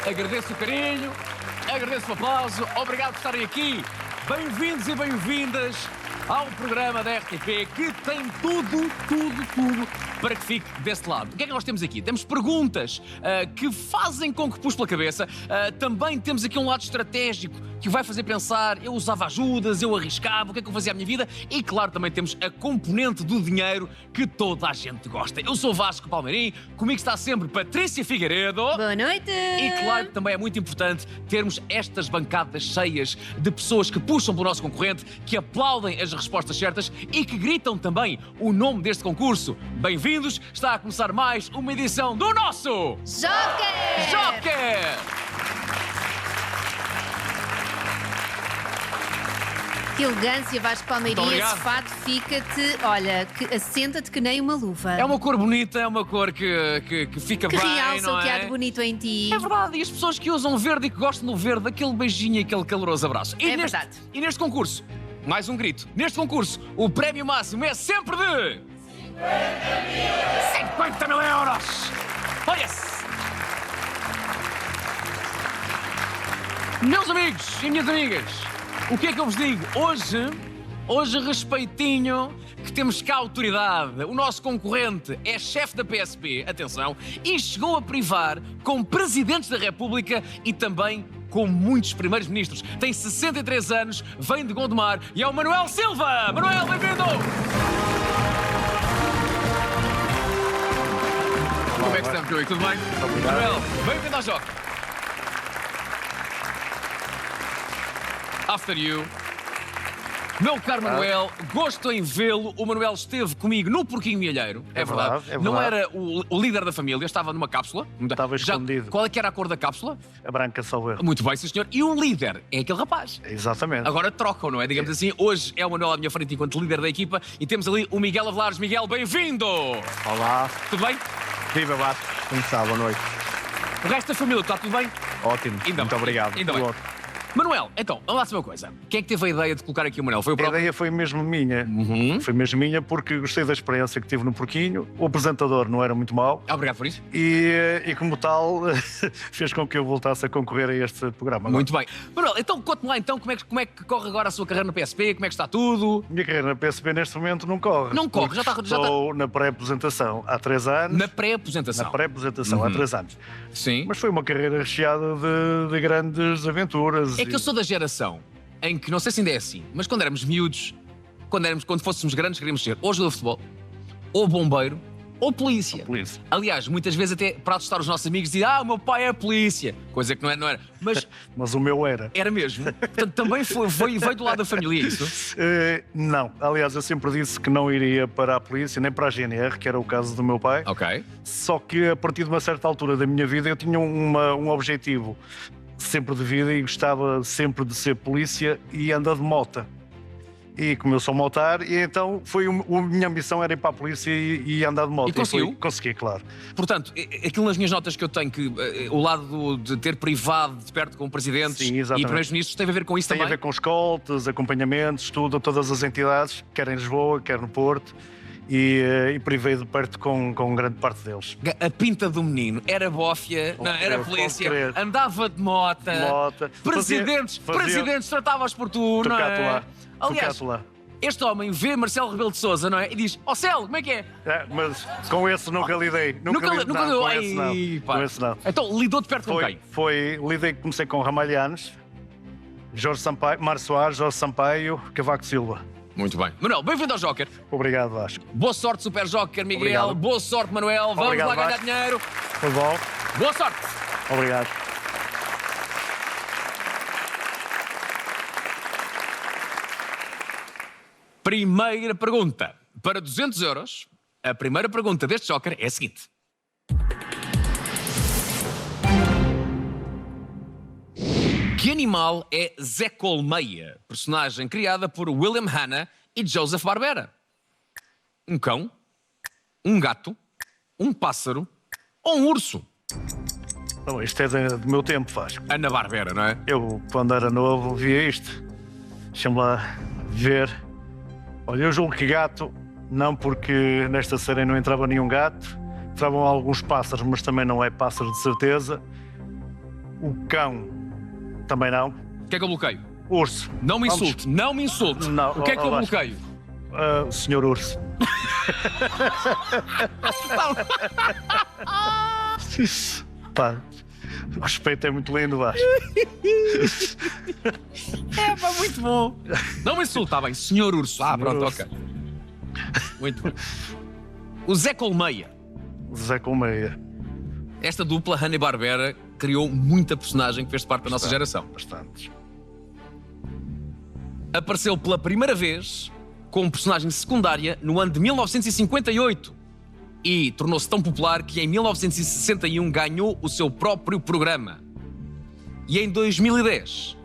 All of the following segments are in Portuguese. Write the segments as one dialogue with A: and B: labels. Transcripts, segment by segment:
A: Agradeço o carinho, agradeço o aplauso, obrigado por estarem aqui. Bem-vindos e bem-vindas ao programa da RTP que tem tudo para que fique desse lado. O que é que nós temos aqui? Temos perguntas que fazem com que puxe pela cabeça. Também temos aqui um lado estratégico que o vai fazer pensar, eu usava ajudas, eu arriscava, o que é que eu fazia à minha vida? E claro, também temos a componente do dinheiro que toda a gente gosta. Eu sou Vasco Palmeirim, comigo está sempre Patrícia Figueiredo.
B: Boa noite!
A: E claro que também é muito importante termos estas bancadas cheias de pessoas que puxam pelo nosso concorrente, que aplaudem as respostas certas e que gritam também o nome deste concurso. Bem-vindos, está a começar mais uma edição do nosso
B: Joker!
A: Joker!
B: Que elegância, Vasco Palmeirim,
A: Muito
B: esse
A: obrigado.
B: fato fica-te, olha, que assenta-te que nem uma luva.
A: É uma cor bonita, é uma cor que fica
B: que
A: bem,
B: realça
A: não
B: o que há
A: é?
B: de bonito em ti.
A: É verdade, e as pessoas que usam verde e que gostam do verde, aquele beijinho e aquele caloroso abraço.
B: É verdade.
A: E neste concurso, mais um grito, neste concurso, o prémio máximo é sempre de... 50 mil euros! Olha-se! Meus amigos e minhas amigas, o que é que eu vos digo? Hoje respeitinho, que temos cá autoridade. O nosso concorrente é chefe da PSP, atenção, e chegou a privar com presidentes da República e também com muitos primeiros ministros. Tem 63 anos, vem de Gondomar e é o Manuel Silva! Manuel, bem-vindo! Como é que estamos, Rui? Tudo bem?
C: Obrigado.
A: Manuel, bem-vindo ao Jogo. After you. Meu caro Manuel, gosto em vê-lo. O Manuel esteve comigo no Porquinho Milheiro. É verdade.
C: É
A: Não
C: verdade.
A: era o líder da família, estava numa cápsula.
C: Estava escondido.
A: Qual é que era a cor da cápsula?
C: A branca só erro.
A: Muito bem, sim senhor. E o líder é aquele rapaz.
C: Exatamente.
A: Agora trocam, não é? Digamos assim, hoje é o Manuel à minha frente enquanto líder da equipa e temos ali o Miguel Avelares. Miguel, bem-vindo!
C: Olá.
A: Tudo bem?
C: Viva Vasco. Como está? Boa noite.
A: O resto da família, está tudo bem?
C: Ótimo.
A: Ainda
C: Muito
A: bem.
C: obrigado.
A: Ainda bem. Manuel, então, vamos lá saber uma coisa. Quem é que teve a ideia de colocar aqui o Manuel? Foi o
C: A
A: próprio?
C: ideia foi mesmo minha.
A: Uhum.
C: Foi mesmo minha porque gostei da experiência que tive no Porquinho. O apresentador não era muito mau
A: Obrigado por isso.
C: e como tal, fez com que eu voltasse a concorrer a este programa.
A: Muito bem. Manuel, então conte-me lá então como é que corre agora a sua carreira no PSP, como é que está tudo?
C: A minha carreira na PSP neste momento não corre.
A: Não corre,
C: porque
A: já está-
C: Estou na pré-apresentação há 3 anos.
A: Na pré-apresentação.
C: Na pré-apresentação há 3 anos.
A: Sim.
C: Mas foi uma carreira recheada de grandes aventuras.
A: É que eu sou da geração em que, não sei se ainda é assim, mas quando éramos miúdos, quando fôssemos grandes, queríamos ser ou jogador de futebol, ou bombeiro, ou polícia.
C: Polícia.
A: Aliás, muitas vezes até para assustar os nossos amigos, dizia, o meu pai é polícia. Coisa que não era. Mas
C: Mas o meu era.
A: era mesmo. Portanto, também veio do lado da família isso.
C: Não. Aliás, eu sempre disse que não iria para a polícia, nem para a GNR, que era o caso do meu pai.
A: Ok.
C: Só que a partir de uma certa altura da minha vida eu tinha um objetivo sempre de vida e gostava sempre de ser polícia e andar de moto. E como eu sou motar, e então a minha ambição era ir para a polícia e andar de moto.
A: E conseguiu?
C: Consegui, claro.
A: Portanto, aquilo nas minhas notas que eu tenho, que o lado de ter privado de perto com presidentes
C: Sim,
A: e
C: exatamente.
A: primeiros-ministros tem a ver com isso
C: Tem
A: também?
C: a ver com escoltas, acompanhamentos, tudo, todas as entidades, quer em Lisboa, quer no Porto. E privei de perto com grande parte deles.
A: A pinta do menino era bófia, não, era
C: Pode
A: polícia,
C: crer.
A: andava de mota,
C: Mota.
A: presidentes tratavam-os por tu, não
C: Tocato
A: é?
C: lá.
A: Aliás,
C: Tocato lá.
A: este homem vê Marcelo Rebelo de Sousa, não é? E diz, Celo, como é que é?
C: Mas com esse nunca lidei. Nunca
A: deu.
C: com esse não.
A: Ai, pá.
C: Com esse não.
A: Então, lidou de perto com quem?
C: Comecei com Ramalhanes, Jorge Sampaio, Mário Soares, Jorge Sampaio, Cavaco Silva.
A: Muito bem. Manuel, bem-vindo ao Joker.
C: Obrigado, Vasco.
A: Boa sorte, Super Joker, Miguel.
C: Obrigado.
A: Boa sorte, Manuel. Vamos
C: Obrigado,
A: lá ganhar
C: Vasco.
A: dinheiro.
C: Foi bom?
A: Boa sorte.
C: Obrigado.
A: Primeira pergunta. Para 200 euros, a primeira pergunta deste Joker é a seguinte. Que animal é Zé Colmeia, personagem criada por William Hanna e Joseph Barbera? Um cão? Um gato? Um pássaro? Ou um urso?
C: Então, isto é do meu tempo, Vasco.
A: Ana Barbera, não é?
C: Eu, quando era novo, via isto. Deixa-me lá ver. Olha, eu julgo que gato, não, porque nesta série não entrava nenhum gato. Entravam alguns pássaros, mas também não é pássaro de certeza. O cão, também não.
A: O que é que eu bloqueio?
C: Urso.
A: Não me
C: Vamos.
A: insulte, não me insulte.
C: Não,
A: O que é que eu
C: Vasco.
A: bloqueio?
C: Senhor Urso. Pá, o respeito é muito lindo, Vasco.
A: É, pá, muito bom. Não me insulte, está bem. Senhor Urso. Ah, pronto,
C: Urso.
A: ok. Muito bem. O Zé Colmeia.
C: Zé Colmeia.
A: Esta dupla, Hanna-Barbera, criou muita personagem que fez parte da nossa geração.
C: Bastante.
A: Apareceu pela primeira vez como personagem secundária no ano de 1958 e tornou-se tão popular que em 1961 ganhou o seu próprio programa. E em 2010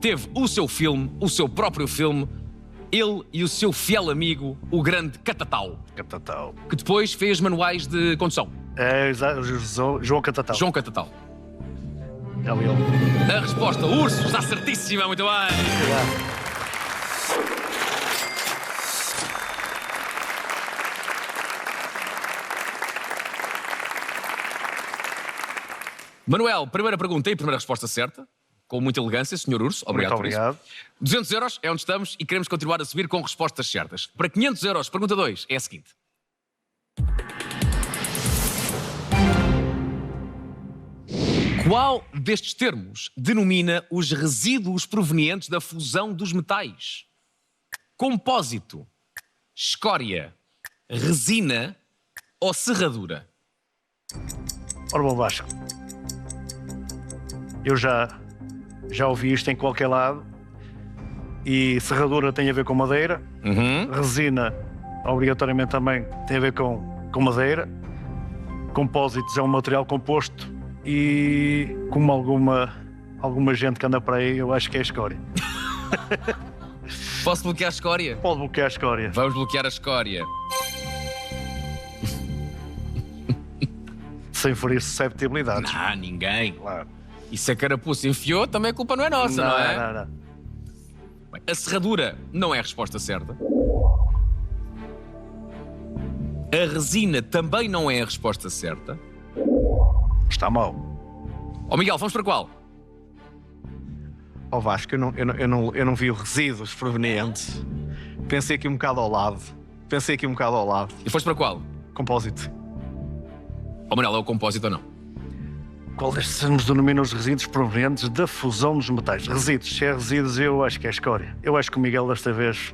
A: teve o seu filme, o seu próprio filme, ele e o seu fiel amigo, o grande Catatal,
C: Catatal.
A: que depois fez manuais de condução.
C: É, exato. João Catatal.
A: João Catatal.
C: É ele.
A: A resposta, urso, está certíssima, muito bem.
C: Obrigado.
A: Manuel, primeira pergunta e primeira resposta certa, com muita elegância, Sr. Urso. Obrigado
C: Muito
A: por isso.
C: obrigado.
A: 200 euros é onde estamos e queremos continuar a subir com respostas certas. Para 500 euros, pergunta 2 é a seguinte. Qual destes termos denomina os resíduos provenientes da fusão dos metais? Compósito, escória, resina ou serradura?
C: Ora bom, Vasco. Eu já ouvi isto em qualquer lado. E serradura tem a ver com madeira. Resina, obrigatoriamente, também tem a ver com madeira. Compósitos é um material composto. E como alguma gente que anda para aí, eu acho que é a escória.
A: Posso bloquear a escória?
C: Pode bloquear a escória.
A: Vamos bloquear a escória.
C: Sem ferir susceptibilidades.
A: Não, ninguém.
C: Claro.
A: E se a carapuça enfiou, também a culpa não é nossa, não é?
C: Não.
A: Bem, a serradura não é a resposta certa. A resina também não é a resposta certa.
C: Está mal.
A: Ó Miguel, vamos para qual?
D: Ó Vasco, eu não vi os resíduos provenientes. Pensei aqui um bocado ao lado.
A: E foste para qual?
D: Compósito.
A: Ó Manuel, é o compósito ou não?
C: Qual destes termos denomina os resíduos provenientes da fusão dos metais? Resíduos. Se é resíduos, eu acho que é a escória. Eu acho que o Miguel desta vez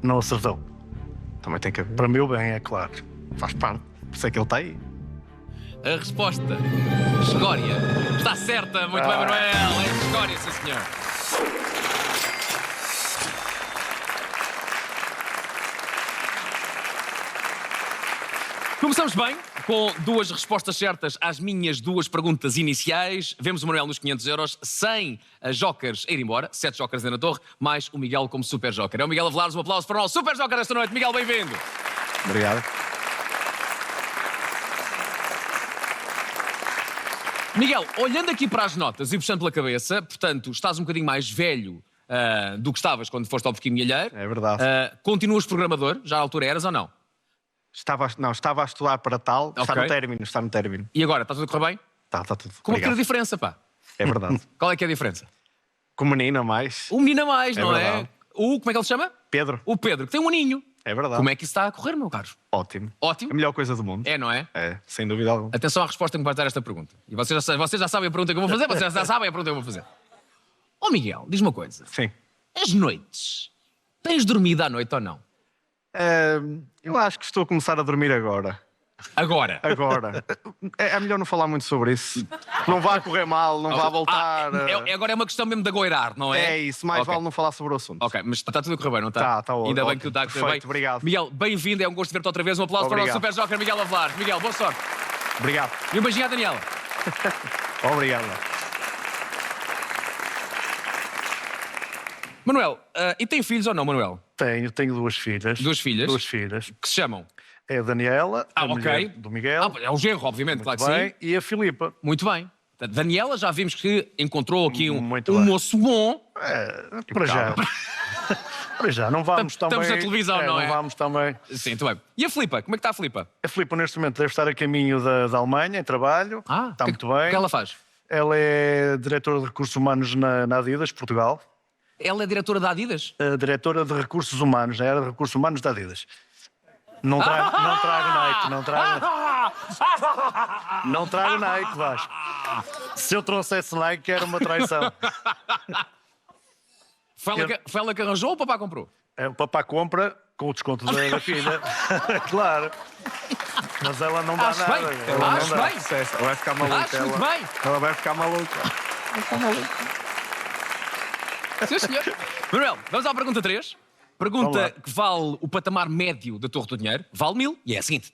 C: não acertou.
D: Também tem que haver.
C: Para meu bem, é claro.
D: Faz parte. Por isso é que ele está aí.
A: A resposta, escória, está certa. Muito bem, Manuel. É escória, sim senhor. Começamos bem, com 2 respostas certas às minhas 2 perguntas iniciais. Vemos o Manuel nos 500 euros, sem as jokers a ir embora, 7 jokers na torre, mais o Miguel como super joker. É o Miguel Avelares, um aplauso para o nosso super joker esta noite. Miguel, bem-vindo.
D: Obrigado.
A: Miguel, olhando aqui para as notas e puxando pela cabeça, portanto, estás um bocadinho mais velho do que estavas quando foste ao Porquinho Milheiro.
D: É verdade.
A: Continuas programador? Já à altura eras ou não?
D: Estava a estudar para tal. Está
A: Ok.
D: no término.
A: E agora, está tudo a correr bem?
D: Está tudo.
A: Com uma pequena
D: Obrigado.
A: diferença, pá.
D: É verdade.
A: Qual é que é a diferença?
D: Com menina mais.
A: O menino a mais, não é?
D: verdade.
A: Como é que ele se chama?
D: Pedro.
A: O Pedro, que tem um aninho.
D: É verdade.
A: Como é que isso está a correr, meu caro?
D: Ótimo.
A: Ótimo.
D: A melhor coisa do mundo.
A: É, não é?
D: É, sem dúvida alguma.
A: Atenção à resposta que me vai dar esta pergunta. E vocês já sabem a pergunta que eu vou fazer, vocês já sabem a pergunta que eu vou fazer. Ó Miguel, diz-me uma coisa.
D: Sim.
A: As noites, tens dormido à noite ou não?
D: Eu acho que estou a começar a dormir agora.
A: Agora.
D: É melhor não falar muito sobre isso. Não vai correr mal, não vai voltar.
A: Agora é uma questão mesmo de agoirar, não é?
D: É isso, mais
A: Ok.
D: vale não falar sobre o assunto.
A: Ok, mas está tudo a correr bem, não está?
D: Está ótimo.
A: Ainda bem que tudo está a correr bem.
D: Perfeito, obrigado.
A: Miguel, bem-vindo, é um gosto ver-te outra vez. Um aplauso para o nosso
D: Obrigado.
A: super joker Miguel Avelares. Miguel, boa sorte.
D: Obrigado.
A: E um beijinho à Daniela.
D: Obrigado.
A: Manuel, e tem filhos ou não, Manuel?
C: Tenho 2 filhas.
A: 2 filhas?
C: 2 filhas.
A: Que se chamam?
C: É a Daniela, a
A: ok.
C: mulher do Miguel.
A: É o genro, obviamente, claro que
C: bem,
A: sim.
C: e a Filipa.
A: Muito bem. Portanto, Daniela, já vimos que encontrou aqui um
C: Muito bem.
A: moço bom.
C: Para já. Para já, não vamos também.
A: Estamos na televisão, não é?
C: Não vamos também.
A: Sim, muito bem. E a Filipa? Como é que está a Filipa?
C: A Filipa, neste momento, deve estar a caminho da Alemanha, em trabalho. Está
A: que-
C: muito bem.
A: O que ela faz?
C: Ela é diretora de recursos humanos na Adidas, Portugal.
A: Ela é diretora da Adidas?
C: Diretora de recursos humanos, na área de recursos humanos da Adidas. Não trago Nike, não trago Nike, Vasco. Se eu trouxesse Nike, era uma traição.
A: Foi ela que arranjou ou o papá comprou?
C: O papá compra com o desconto da filha. Claro. Mas ela não dá
A: Acho
C: nada.
A: bem.
C: Ela não
A: Acho
C: dá.
A: bem.
D: Ela vai ficar maluca.
A: Acho muito bem.
D: Ela vai ficar maluca.
A: Sim, senhor. Manuel, vamos à pergunta 3.
C: Vamos
A: Pergunta
C: lá.
A: que vale o patamar médio da Torre do Dinheiro. Vale 1000 e é a seguinte.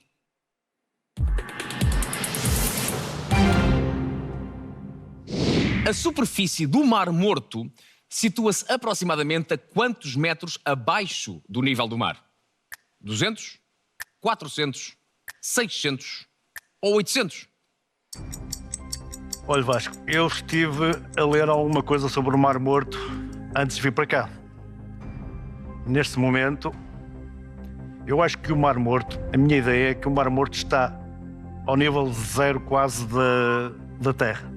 A: A superfície do Mar Morto situa-se aproximadamente a quantos metros abaixo do nível do mar? 200, 400, 600 ou 800?
C: Olha, Vasco, eu estive a ler alguma coisa sobre o Mar Morto antes de vir para cá. Neste momento, eu acho que o Mar Morto, a minha ideia é que o Mar Morto está ao nível zero quase da Terra.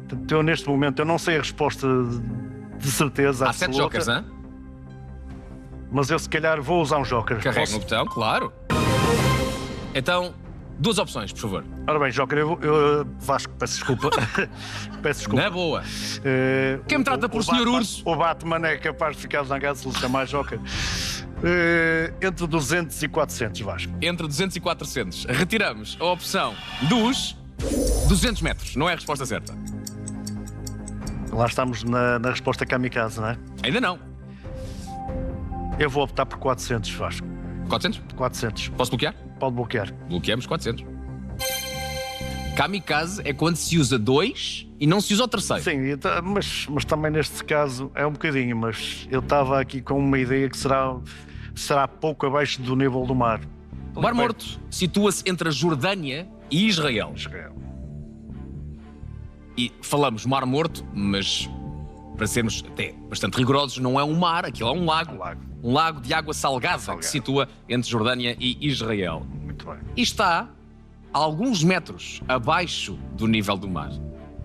C: Portanto, eu neste momento, eu não sei a resposta de certeza
A: Há 7
C: absoluta,
A: jokers, não é?
C: mas eu se calhar vou usar um joker.
A: Carrega
C: Posso?
A: no botão, claro. Então, 2 opções, por favor.
C: Ora bem, joker, Vasco, peço desculpa. Peço desculpa.
A: Na boa.
C: Eh,
A: Quem me trata por
C: o
A: Sr.
C: Batman-
A: Urso?
C: O Batman é capaz de ficar zangado se lhe chamar joker. Entre 200 e 400, Vasco.
A: Entre 200 e 400. Retiramos a opção dos 200 metros. Não é a resposta certa.
C: Lá estamos na resposta kamikaze, não é?
A: Ainda não.
C: Eu vou optar por 400, Vasco.
A: 400?
C: 400.
A: Posso bloquear?
C: Pode bloquear.
A: Bloqueamos 400. Kamikaze é quando se usa 2 e não se usa o terceiro.
C: Sim, mas também neste caso é um bocadinho, mas eu estava aqui com uma ideia que será pouco abaixo do nível do mar.
A: O Mar Morto situa-se entre a Jordânia e Israel.
C: Israel.
A: E falamos Mar Morto, mas para sermos até bastante rigorosos, não é um mar, aquilo é um lago.
C: Um lago.
A: Um lago de água salgada, que
C: Salgado.
A: se situa entre Jordânia e Israel.
C: Muito bem.
A: E está a alguns metros abaixo do nível do mar.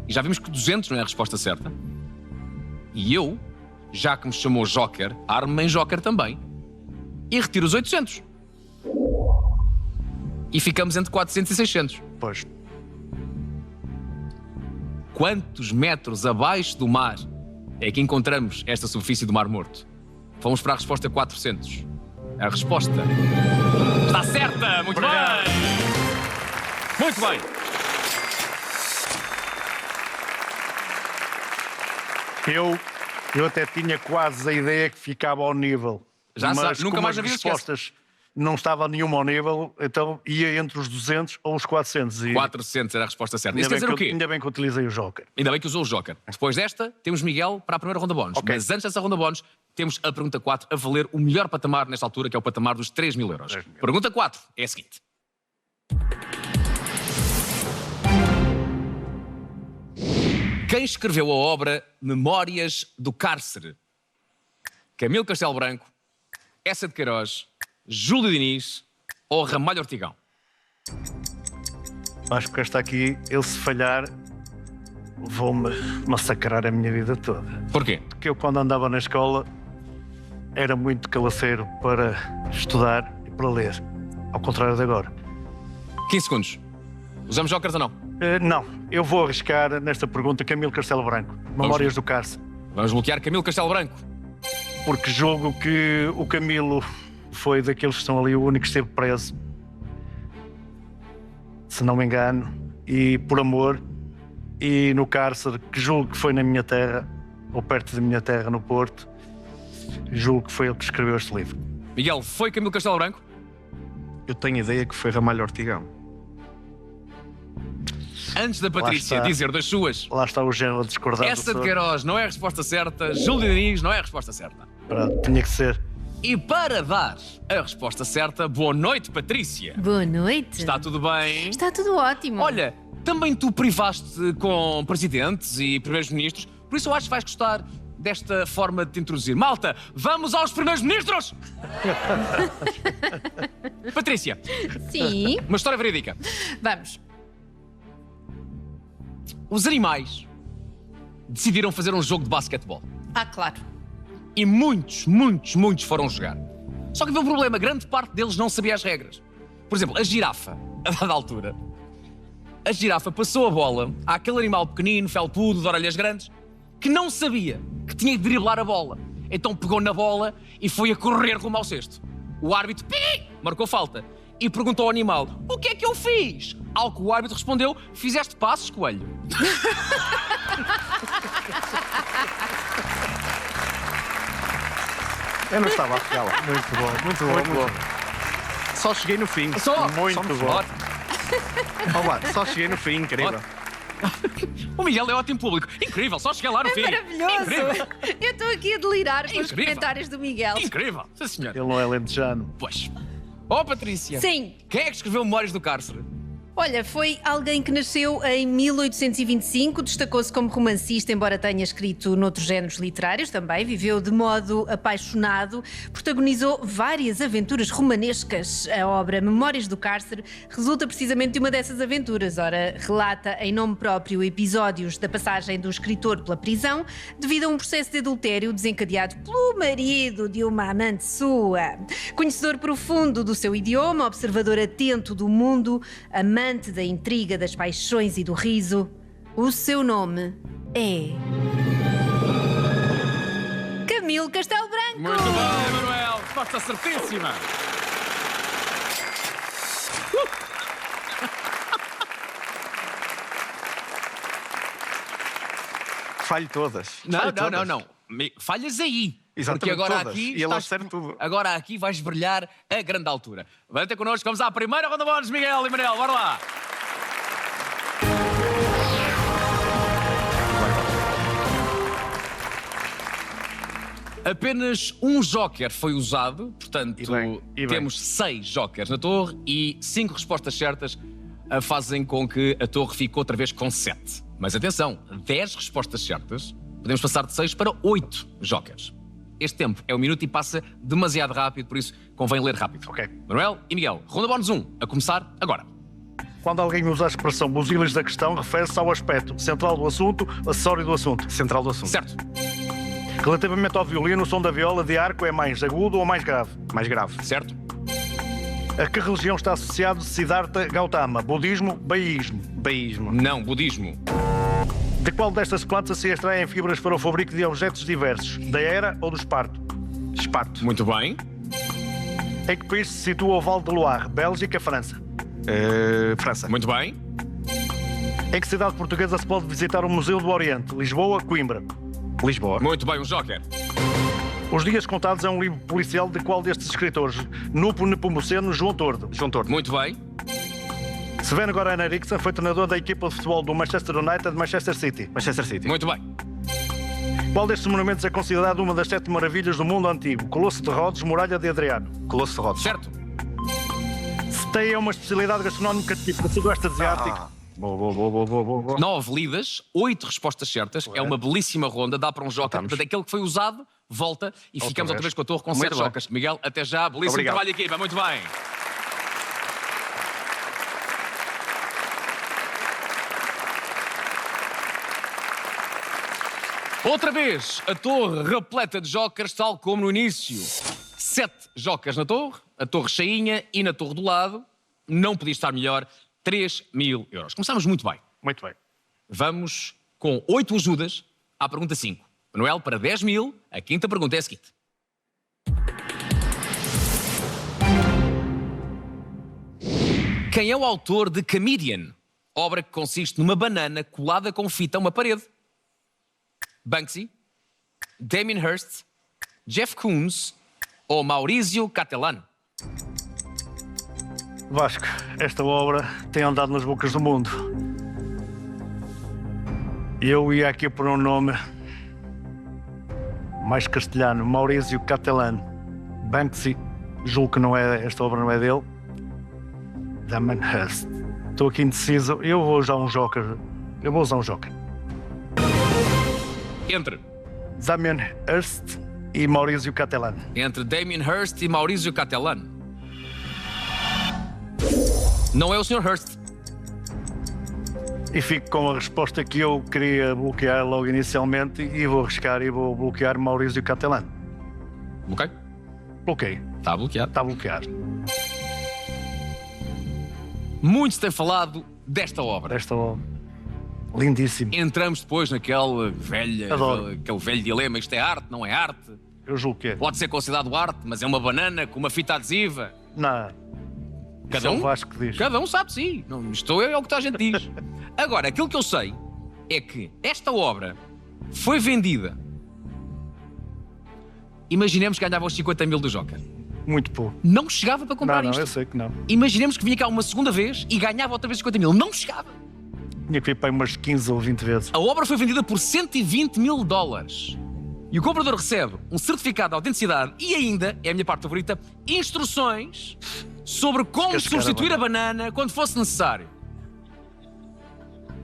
A: E já vimos que 200 não é a resposta certa. E eu, já que me chamou Joker, armo-me em Joker também. E retiro os 800. E ficamos entre 400 e 600.
C: Pois.
A: Quantos metros abaixo do mar é que encontramos esta superfície do Mar Morto? Vamos para a resposta 400. A resposta está certa! Muito bem! Muito bem!
C: Eu até tinha quase a ideia que ficava ao nível.
A: Já
C: mas
A: sabe, nunca
C: como
A: mais
C: as
A: na vida
C: respostas não estava nenhuma ao nível, então ia entre os 200 ou os 400. E
A: 400 era a resposta certa. Isso quer
C: ainda,
A: dizer o quê?
C: ainda bem que utilizei o joker.
A: Ainda bem que usou o Joker. Depois desta, temos Miguel para a primeira ronda bónus.
C: Ok.
A: Mas antes dessa ronda bónus, temos a pergunta 4 a valer o melhor patamar nesta altura, que é o patamar dos 3.000 euros.
C: 3.000.
A: Pergunta 4 é a seguinte. Quem escreveu a obra Memórias do Cárcere? Camilo Castelo Branco, Essa de Queiroz, Júlio Diniz ou Ramalho Ortigão?
C: Acho que esta aqui, eu se falhar, vou-me massacrar a minha vida toda.
A: Porquê?
C: Porque eu, quando andava na escola, era muito calaceiro para estudar e para ler. Ao contrário de agora.
A: 15 segundos. Usamos jokers ou não?
C: Não, eu vou arriscar nesta pergunta Camilo Castelo Branco. Memórias do Cárcere.
A: Vamos bloquear Camilo Castelo Branco.
C: Porque julgo que o Camilo foi daqueles que estão ali o único que esteve preso. Se não me engano. E por amor. E no cárcere, que julgo que foi na minha terra, ou perto da minha terra, no Porto. Julgo que foi ele que escreveu este livro.
A: Miguel, foi Camilo Castelo Branco?
D: Eu tenho a ideia que foi Ramalho Ortigão.
A: Antes da Patrícia
C: está.
A: dizer das suas,
C: Lá está o género a discordar. do
A: Essa de
C: senhor.
A: Queiroz não é a resposta certa, Júlio Diniz não é a resposta certa.
C: Pronto, tinha que ser.
A: E para dar a resposta certa, boa noite, Patrícia.
B: Boa noite.
A: Está tudo bem?
B: Está tudo ótimo.
A: Olha, também tu privaste com presidentes e primeiros-ministros, por isso eu acho que vais gostar desta forma de te introduzir. Malta, vamos aos primeiros-ministros! Patrícia,
B: Sim,
A: uma história verídica.
B: vamos.
A: Os animais decidiram fazer um jogo de basquetebol.
B: Ah, claro.
A: E muitos foram jogar. Só que havia um problema, grande parte deles não sabia as regras. Por exemplo, a girafa, a dada altura, a girafa passou a bola àquele animal pequenino, felpudo, de orelhas grandes, que não sabia que tinha de driblar a bola. Então pegou na bola e foi a correr rumo ao cesto. O árbitro marcou falta e perguntou ao animal: o que é que eu fiz? Ao que o árbitro respondeu: fizeste passos, coelho.
D: Eu não estava a pegá-la.
C: Muito bom, muito bom.
D: Muito bom. Só cheguei no fim.
C: Muito bom.
A: Ótimo.
D: Olá, só cheguei no fim, incrível.
A: O Miguel é ótimo público. Incrível, só cheguei lá no fim.
B: Maravilhoso!
A: Incrível.
B: Eu estou aqui a delirar com os
A: Incrível.
B: comentários do Miguel.
A: Incrível. Sim, senhor.
C: Ele não é lentejano.
A: Pois. Oh, Patrícia.
B: Sim.
A: Quem é que escreveu Memórias do Cárcere?
B: Olha, foi alguém que nasceu em 1825, destacou-se como romancista, embora tenha escrito noutros géneros literários também, viveu de modo apaixonado, protagonizou várias aventuras romanescas. A obra Memórias do Cárcere resulta precisamente de uma dessas aventuras. Ora, relata em nome próprio episódios da passagem do escritor pela prisão, devido a um processo de adultério desencadeado pelo marido de uma amante sua. Conhecedor profundo do seu idioma, observador atento do mundo, amante da intriga, das paixões e do riso, o seu nome é Camilo Castelo Branco.
A: Muito bem, Manuel. Resposta certíssima.
D: Falho todas. Falho todas.
A: Não. Falhas aí.
D: Exatamente,
A: Porque agora
D: todas.
A: aqui
D: E ele acerta tudo.
A: Agora aqui vais brilhar a grande altura. Vem ter connosco, vamos à primeira ronda bónus, Miguel e Manel. Bora lá. Apenas um joker foi usado, portanto,
C: E bem.
A: temos 6 jokers na torre e 5 respostas certas fazem com que a torre fique outra vez com 7. Mas atenção, 10 respostas certas, podemos passar de 6 para 8 jokers. Este tempo é 1 minuto e passa demasiado rápido, por isso convém ler rápido.
C: Ok.
A: Manuel e Miguel, ronda bónus 1, a começar agora.
C: Quando alguém usa a expressão busilis da questão, refere-se ao aspecto central do assunto, acessório do assunto.
D: Central do assunto.
A: Certo.
C: Relativamente ao violino, o som da viola de arco é mais agudo ou mais grave?
D: Mais grave.
A: Certo.
C: A que religião está associado Siddhartha Gautama? Budismo, baísmo?
D: Baísmo.
A: Não, budismo.
C: De qual destas plantas se extraem fibras para o fabrico de objetos diversos? Da era ou do esparto?
D: Esparto.
A: Muito bem.
C: Em que país se situa o Val de Loire? Bélgica, França?
D: França.
A: Muito bem.
C: Em que cidade portuguesa se pode visitar o Museu do Oriente? Lisboa, Coimbra?
D: Lisboa.
A: Muito bem, um joker.
C: Os Dias Contados é um livro policial de qual destes escritores? Nupo Nepomuceno, João Tordo?
D: João Tordo.
A: Muito bem.
C: Sven Goran Eriksson foi treinador da equipa de futebol do Manchester United de Manchester City.
D: Manchester City.
A: Muito bem.
C: Qual destes monumentos é considerado uma das 7 maravilhas do mundo antigo? Colosso de Rhodes, Muralha de Adriano?
D: Colosso de Rhodes.
A: Certo.
C: Ceteia é uma especialidade gastronómica típica do Sudoeste Asiático.
D: Boa.
A: 9 lidas, 8 respostas certas. É uma belíssima ronda, dá para um joker.
D: Voltamos.
A: Portanto, aquele que foi usado, volta e ficamos outra vez com a torre com
D: Muito
A: 7
D: bem.
A: jokers. Miguel, até já. Belíssimo
D: Obrigado.
A: trabalho, equipa. Muito bem. Outra vez, a torre repleta de jokers, tal como no início. 7 jokers na torre, a torre cheinha e na torre do lado, não podia estar melhor, 3.000 euros. Começámos muito bem.
C: Muito bem.
A: Vamos com 8 ajudas à pergunta 5. Manuel, para 10.000, a quinta pergunta é a seguinte. Quem é o autor de Comedian? Obra que consiste numa banana colada com fita a uma parede. Banksy, Damien Hirst, Jeff Koons ou Maurizio Cattelan?
C: Vasco, esta obra tem andado nas bocas do mundo. Eu ia aqui por um nome mais castelhano, Maurizio Cattelan. Banksy, julgo que não é, esta obra não é dele. Damien Hirst. Estou aqui indeciso, eu vou usar um joker.
A: Entre
C: Damien Hirst e Maurizio Cattelan.
A: Damien Hirst e Maurizio Cattelan. Não é o Sr. Hirst.
C: E fico com a resposta que eu queria bloquear logo inicialmente e vou arriscar e vou bloquear Maurizio Cattelan.
A: Ok?
C: Bloqueei.
A: Está bloqueado.
C: Está bloqueado.
A: Muito se tem falado desta obra.
C: Esta obra. Lindíssimo.
A: Entramos depois naquele
C: Adoro.
A: velho dilema. Isto é arte, não é arte?
C: Eu julgo que é.
A: Pode ser considerado arte, mas é uma banana com uma fita adesiva.
C: Não.
A: Cada
C: Isso é o
A: um?
C: Vasco que diz.
A: Cada um sabe sim. Não, isto é o que toda a gente diz. Agora, aquilo que eu sei é que esta obra foi vendida. Imaginemos que ganhava os 50 mil do Joker.
C: Muito pouco.
A: Não chegava para comprar
C: Não,
A: isto.
C: eu sei que não.
A: Imaginemos que vinha cá uma segunda vez e ganhava outra vez 50 mil. Não chegava.
C: Tinha que vir para aí umas 15 ou 20 vezes.
A: A obra foi vendida por 120 mil dólares. E o comprador recebe um certificado de autenticidade e ainda, é a minha parte favorita, instruções sobre como
C: Descascar a
A: substituir a banana quando fosse necessário.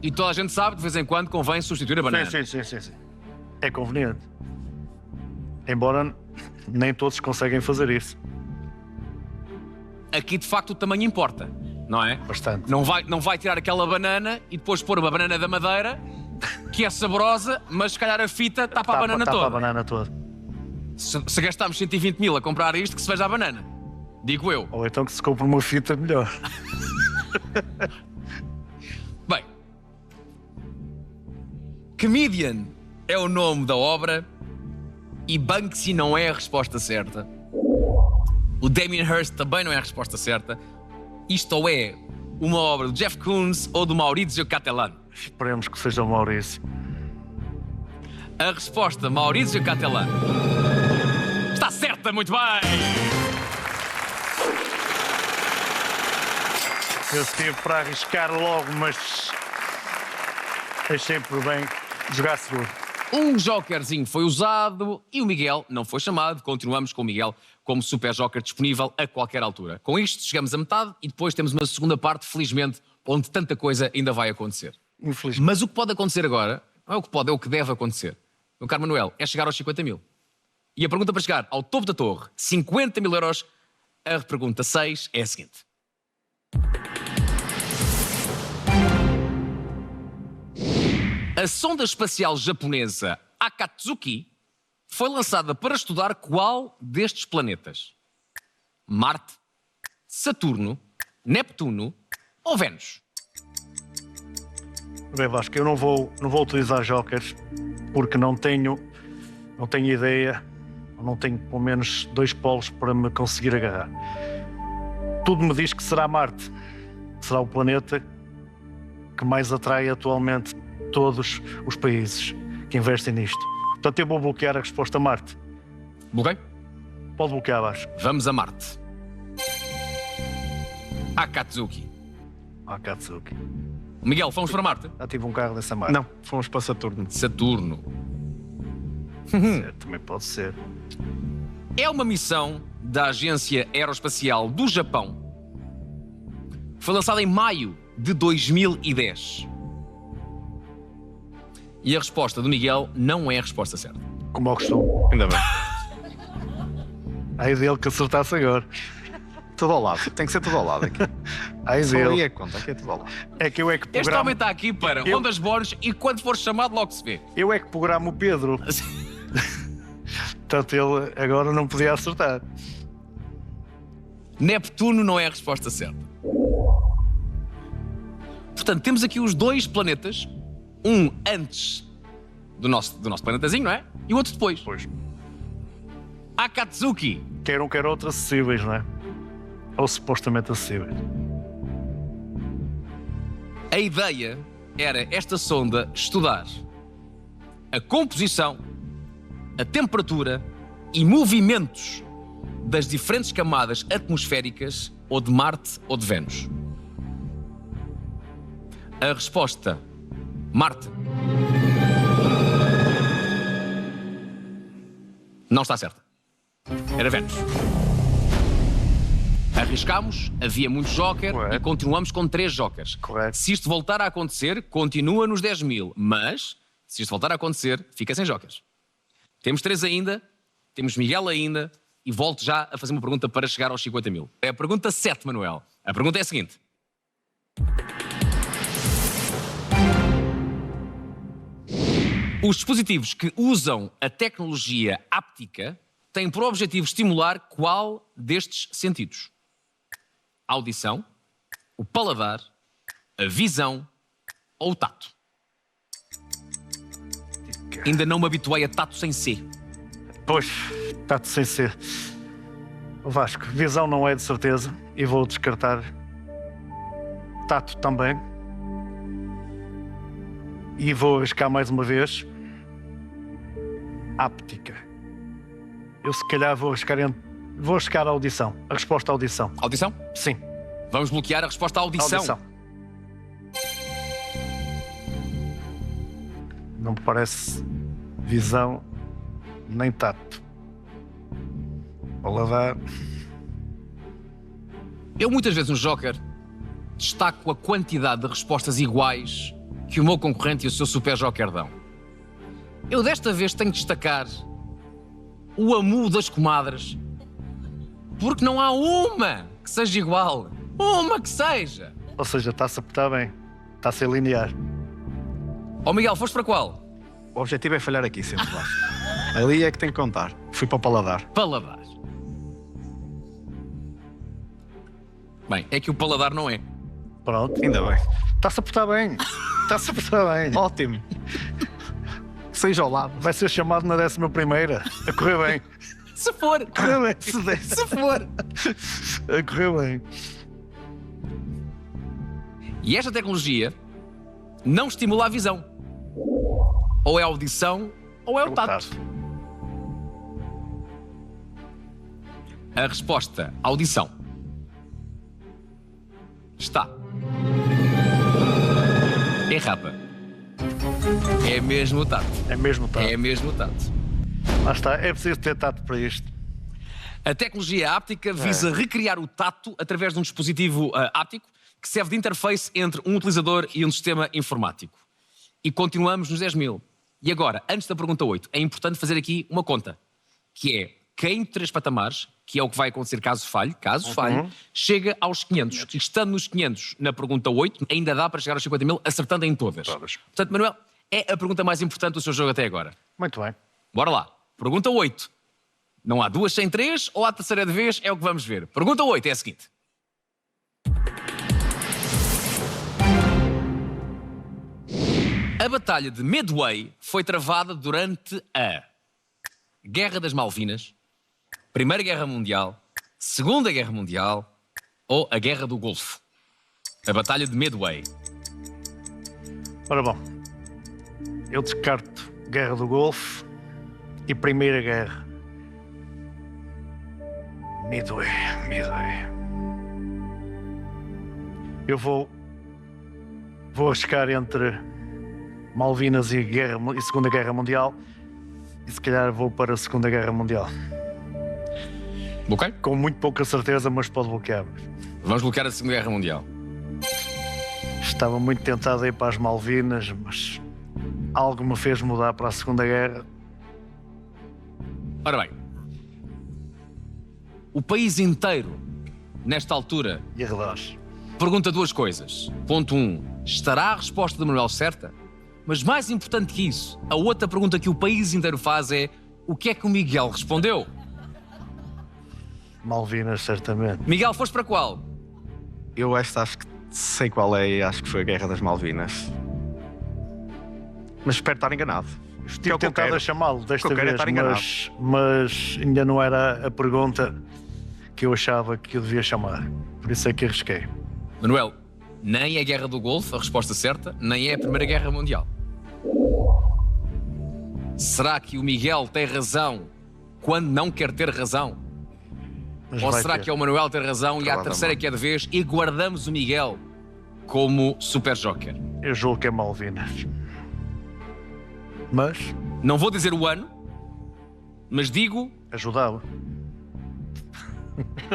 A: E toda a gente sabe que de vez em quando convém substituir a banana.
C: Sim. É conveniente. Embora nem todos conseguem fazer isso.
A: Aqui de facto o tamanho importa, não é?
C: Bastante.
A: Não vai tirar aquela banana e depois pôr uma banana da madeira que é saborosa, mas se calhar a fita tapa a banana toda.
C: Tapa a banana toda.
A: Se gastarmos 120 mil a comprar isto, que se veja a banana. Digo eu.
C: Ou então que se compre uma fita melhor.
A: Bem, Comedian é o nome da obra e Banksy não é a resposta certa. O Damien Hirst também não é a resposta certa. Isto ou é uma obra do Jeff Koons ou do Maurizio Cattelan.
C: Esperemos que seja o Maurício.
A: A resposta, Maurizio Cattelan. Está certa, muito bem!
C: Eu estive para arriscar logo, mas achei por bem jogar seguro.
A: Um jokerzinho foi usado e o Miguel não foi chamado. Continuamos com o Miguel como super joker disponível a qualquer altura. Com isto chegamos à metade e depois temos uma segunda parte, felizmente, onde tanta coisa ainda vai acontecer.
C: Infelizmente.
A: Mas o que pode acontecer agora, não é o que pode, é o que deve acontecer. Meu caro Manuel, é chegar aos 50 mil. E a pergunta para chegar ao topo da torre, 50 mil euros, a pergunta 6 é a seguinte. A sonda espacial japonesa Akatsuki foi lançada para estudar qual destes planetas? Marte, Saturno, Neptuno ou Vênus?
C: Bem, Vasco, eu não vou utilizar jokers porque não tenho ideia, não tenho pelo menos 2 polos para me conseguir agarrar. Tudo me diz que será Marte, será o planeta que mais atrai atualmente todos os países que investem nisto. Portanto, eu vou bloquear a resposta Marte.
A: Bloqueio?
C: Pode bloquear, Vasco.
A: Vamos a Marte. Akatsuki.
C: Akatsuki.
A: Miguel, fomos para Marte?
C: Já tive um carro dessa marca.
D: Não, fomos para Saturno.
A: Saturno.
C: Certo, também pode ser.
A: É uma missão da Agência Aeroespacial do Japão. Foi lançada em maio de 2010. E a resposta do Miguel não é a resposta certa.
C: Como ao costume.
D: Ainda bem.
C: Aí dele que acertasse agora.
D: Tudo ao lado. Tem que ser tudo ao lado aqui.
C: Aí
D: Só ali
C: dele.
D: é que conta, aqui é tudo ao lado.
C: É que eu é que
A: Este
C: programo.
A: homem está aqui para
C: Eu-
A: ondas bónus e quando for chamado logo se vê.
C: Eu é que programo o Pedro. Portanto, ele agora não podia acertar.
A: Neptuno não é a resposta certa. Portanto, temos aqui os 2 planetas, um antes do nosso planetazinho, não é? E o outro depois.
C: Pois.
A: Akatsuki.
C: Quer um, quer outro, acessíveis, não é? Ou supostamente acessíveis.
A: A ideia era esta sonda estudar a composição, a temperatura e movimentos das diferentes camadas atmosféricas ou de Marte ou de Vênus. A resposta, Marte. Não está certa. Era Vênus. Arriscámos, havia muito joker
C: Correto.
A: e continuamos com 3 jokers.
C: Correto.
A: Se isto voltar a acontecer, continua nos 10 mil. Mas, se isto voltar a acontecer, fica sem jokers. Temos 3 ainda, temos Miguel ainda e volto já a fazer uma pergunta para chegar aos 50 mil. É a pergunta 7, Manuel. A pergunta é a seguinte. Os dispositivos que usam a tecnologia áptica têm por objetivo estimular qual destes sentidos? A audição, o paladar, a visão ou o tato? Ainda não me habituei a tato sem C.
C: Pois, tato sem ser. O Vasco, visão não é de certeza e vou descartar. Tato também. E vou arriscar mais uma vez. Áptica. Eu se calhar vou arriscar a audição. A resposta à audição.
A: Audição?
C: Sim.
A: Vamos bloquear a resposta à audição.
C: Audição. Não me parece visão nem tato. Paladar.
A: Eu muitas vezes no Joker destaco a quantidade de respostas iguais que o meu concorrente e o seu Super Joker dão. Eu desta vez tenho de destacar o amu das comadres, porque não há uma que seja igual. Uma que seja.
C: Ou seja, está-se a apertar bem. Está a ser linear.
A: Ó Miguel, foste para qual?
D: O objetivo é falhar aqui sempre, Vasco. Ali é que tem que contar. Fui para o paladar.
A: Paladar. Bem, é que o paladar não é.
C: Pronto.
D: Ainda bem.
C: Está-se a apertar bem. Está-se a apertar bem.
D: Ótimo. Seja ao lado.
C: Vai ser chamado na 11ª. A correr bem.
A: Se for.
C: A correr bem.
A: Se for.
C: A correr bem.
A: E esta tecnologia não estimula a visão. Ou é a audição, ou é o tato. A resposta, audição, está errada. É mesmo o tato.
C: É mesmo tato.
A: É mesmo o tato.
C: Lá está. É preciso ter tato para isto.
A: A tecnologia áptica visa recriar o tato através de um dispositivo áptico que serve de interface entre um utilizador e um sistema informático. E continuamos nos 10.000. E agora, antes da pergunta 8, é importante fazer aqui uma conta, que é quem de 3 patamares, que é o que vai acontecer caso falhe, chega aos 500. E estando nos 500 na pergunta 8, ainda dá para chegar aos 50.000, acertando em todas. Portanto, Manuel, é a pergunta mais importante do seu jogo até agora.
C: Muito bem.
A: Bora lá. Pergunta 8. Não há 2 sem 3 ou há terceira de vez? É o que vamos ver. Pergunta 8 é a seguinte. A Batalha de Midway foi travada durante a Guerra das Malvinas, Primeira Guerra Mundial, Segunda Guerra Mundial ou a Guerra do Golfo. A Batalha de Midway.
C: Ora bom, eu descarto Guerra do Golfo e Primeira Guerra. Midway. Eu vou arriscar entre Malvinas e Segunda Guerra Mundial e se calhar vou para a Segunda Guerra Mundial.
A: Ok?
C: Com muito pouca certeza, mas pode bloquear.
A: Vamos bloquear a Segunda Guerra Mundial.
C: Estava muito tentado a ir para as Malvinas, mas algo me fez mudar para a Segunda Guerra.
A: Ora bem, o país inteiro, nesta altura,
C: E arredores.
A: pergunta 2 coisas. Ponto 1, estará a resposta do Manuel certa? Mas mais importante que isso, a outra pergunta que o país inteiro faz é o que é que o Miguel respondeu?
C: Malvinas, certamente.
A: Miguel, foste para qual?
D: Eu acho que sei qual é e acho que foi a Guerra das Malvinas. Mas espero estar enganado.
C: Tive tentado a chamá-lo desta
D: quero é
C: vez,
D: estar enganado.
C: mas ainda não era a pergunta que eu achava que eu devia chamar. Por isso é que arrisquei.
A: Manuel, nem é a Guerra do Golfo a resposta certa, nem é a Primeira Guerra Mundial. Será que o Miguel tem razão quando não quer ter razão?
C: Mas
A: Ou
C: vai
A: será
C: ter.
A: que é o Manuel ter razão e a terceira que é de vez e guardamos o Miguel como Super Joker?
C: Eu julgo que é Malvinas. Mas
A: Não vou dizer o ano, mas digo...
C: ajudava.